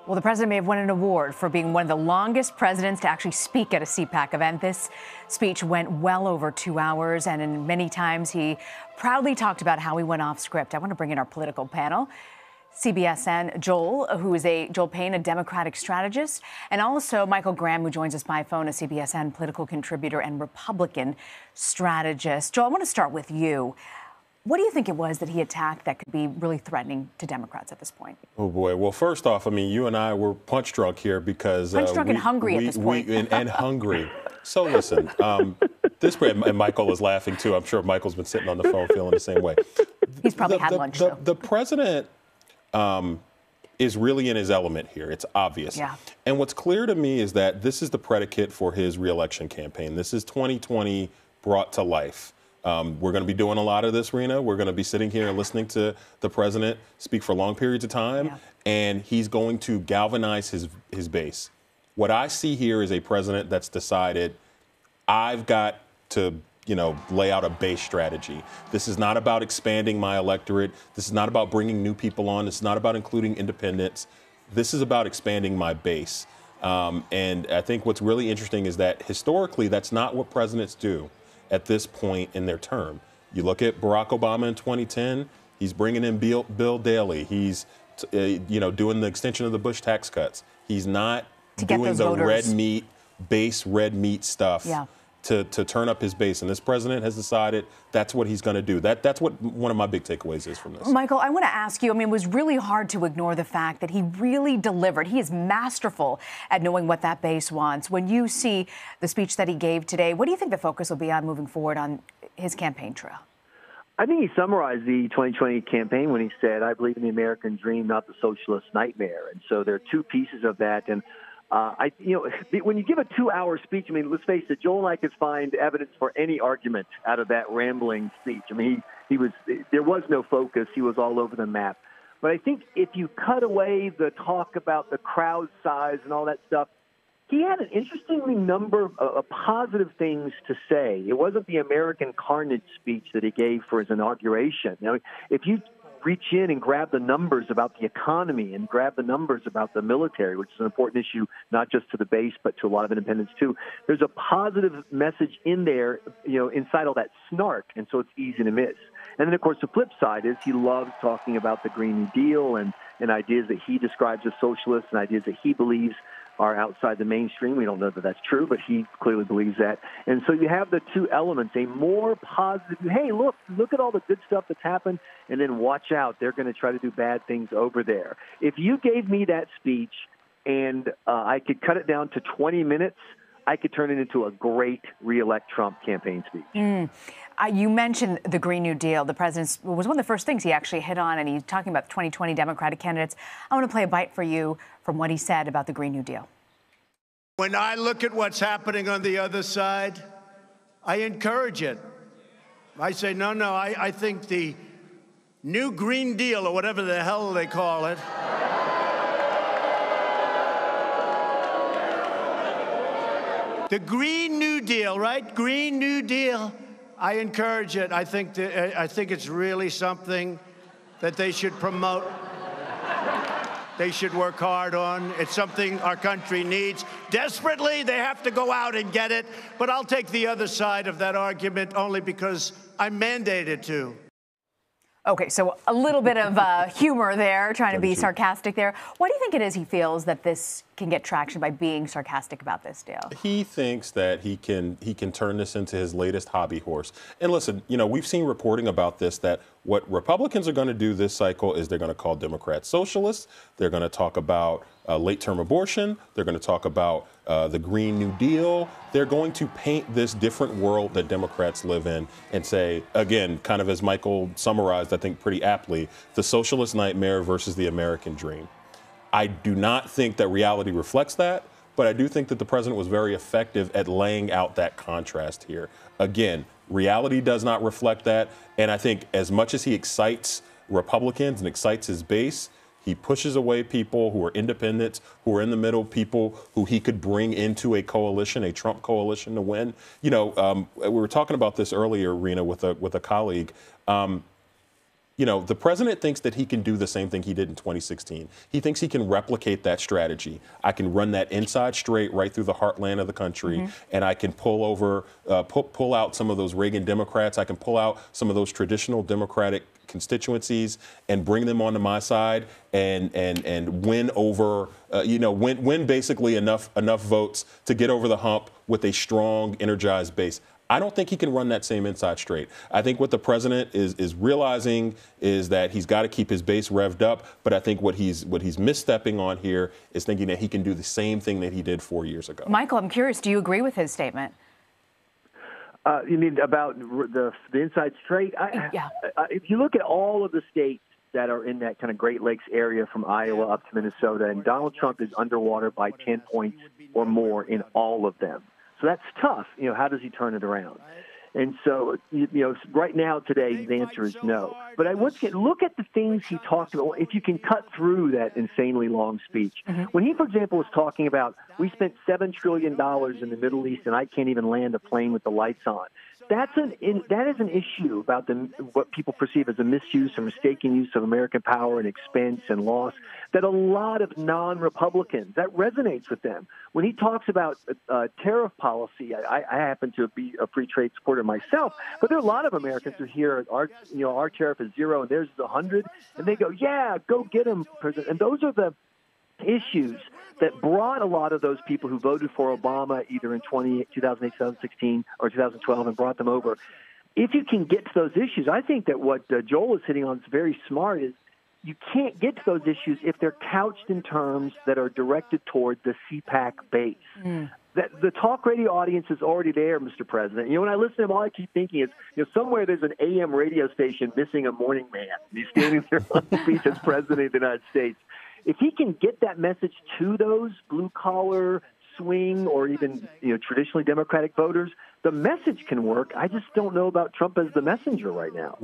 Well, the president may have won an award for being one of the longest presidents to actually speak at a CPAC event. This speech went well over 2 hours, and in many times he proudly talked about how he went off script. I want to bring in our political panel. CBSN, Joel Payne, a Democratic strategist, and also Michael Graham, who joins us by phone, a CBSN political contributor and Republican strategist. Joel, I want to start with you. What do you think it was that he attacked that could be really threatening to Democrats at this point? Oh, boy. Well, first off, I mean, you and I were punch drunk here because... Punch drunk and hungry at this point. And hungry. So listen, and Michael is laughing, too. I'm sure Michael's been sitting on the phone feeling the same way. He's probably had lunch, though. The president is really in his element here. It's obvious. Yeah. And what's clear to me is that this is the predicate for his reelection campaign. This is 2020 brought to life. We're going to be doing a lot of this, Rena. We're going to be sitting here and listening to the president speak for long periods of time, and he's going to galvanize his base. What I see here is a president that's decided, I've got to, lay out a base strategy. This is not about expanding my electorate. This is not about bringing new people on. This is not about including independents. This is about expanding my base. And I think what's really interesting is that historically, that's not what presidents do at this point in their term. You look at Barack Obama in 2010, he's bringing in Bill Daley. He's, doing the extension of the Bush tax cuts. He's not doing the red meat stuff to turn up his base. And this president has decided that's what he's going to do. That's what one of my big takeaways is from this. Michael, I want to ask you, it was really hard to ignore the fact that he really delivered. He is masterful at knowing what that base wants. When you see the speech that he gave today, what do you think the focus will be on moving forward on his campaign trail? I think he summarized the 2020 campaign when he said, I believe in the American dream, not the socialist nightmare. And so there are two pieces of that. And when you give a 2-hour speech, let's face it, Joel and I could find evidence for any argument out of that rambling speech. There was no focus. He was all over the map. But I think if you cut away the talk about the crowd size and all that stuff, he had an interestingly number of positive things to say. It wasn't the American carnage speech that he gave for his inauguration. If you reach in and grab the numbers about the economy and grab the numbers about the military, which is an important issue, not just to the base, but to a lot of independents too. There's a positive message in there, inside all that snark. And so it's easy to miss. And then, of course, the flip side is he loves talking about the Green New Deal and ideas that he describes as socialist and ideas that he believes are outside the mainstream. We don't know that that's true, but he clearly believes that. And so you have the two elements, a more positive, hey, look at all the good stuff that's happened, and then watch out, they're going to try to do bad things over there. If you gave me that speech and I could cut it down to 20 minutes, I could turn it into a great re-elect Trump campaign speech. You mentioned the Green New Deal. The president was one of the first things he actually hit on, and he's talking about the 2020 Democratic candidates. I want to play a bite for you from what he said about the Green New Deal. When I look at what's happening on the other side, I encourage it. I say, no, I think the new Green Deal, or whatever the hell they call it, the Green New Deal, right? Green New Deal. I encourage it. I think it's really something that they should promote. They should work hard on. It's something our country needs. Desperately, they have to go out and get it. But I'll take the other side of that argument only because I'm mandated to. Okay, so a little bit of humor there, trying to be sarcastic there. Why do you think it is he feels that this can get traction by being sarcastic about this deal? He thinks that he can turn this into his latest hobby horse. And listen, we've seen reporting about this, that what Republicans are going to do this cycle is they're going to call Democrats socialists. They're going to talk about late-term abortion. They're going to talk about the Green New Deal. They're going to paint this different world that Democrats live in and say, again, kind of as Michael summarized, I think pretty aptly, the socialist nightmare versus the American dream. I do not think that reality reflects that, but I do think that the president was very effective at laying out that contrast here. Again, reality does not reflect that, and I think as much as he excites Republicans and excites his base, he pushes away people who are independents, who are in the middle, people who he could bring into a coalition, a Trump coalition to win. We were talking about this earlier, Rena, with a colleague. You know, the president thinks that he can do the same thing he did in 2016. He thinks he can replicate that strategy. I can run that inside straight right through the heartland of the country, and I can pull out some of those Reagan Democrats. I can pull out some of those traditional Democratic constituencies and bring them onto my side and win over, win basically enough votes to get over the hump with a strong, energized base. I don't think he can run that same inside straight. I think what the president is realizing is that he's got to keep his base revved up. But I think what he's misstepping on here is thinking that he can do the same thing that he did 4 years ago. Michael, I'm curious, do you agree with his statement? You mean about the inside straight? Yeah. If you look at all of the states that are in that kind of Great Lakes area from Iowa up to Minnesota, and Donald Trump is underwater by 10 points or more in all of them. So that's tough. How does he turn it around? And so, right now, today, the answer is no. But look at the things he talked about. If you can cut through that insanely long speech. When he, for example, was talking about, we spent $7 trillion in the Middle East and I can't even land a plane with the lights on. That is an issue about what people perceive as a misuse or mistaken use of American power and expense and loss that a lot of non-Republicans, that resonates with them. When he talks about tariff policy, I happen to be a free trade supporter myself, but there are a lot of Americans who hear our tariff is 0 and theirs is 100, and they go, yeah, go get them, President. And those are the issues that brought a lot of those people who voted for Obama either in 2008, 2016, or 2012 and brought them over. If you can get to those issues, I think that what Joel is hitting on is very smart is you can't get to those issues if they're couched in terms that are directed toward the CPAC base. That the talk radio audience is already there, Mr. President. When I listen to him, all I keep thinking is, somewhere there's an AM radio station missing a morning man. He's standing there on the speech as President of the United States. If he can get that message to those blue-collar, swing, or even traditionally Democratic voters, the message can work. I just don't know about Trump as the messenger right now.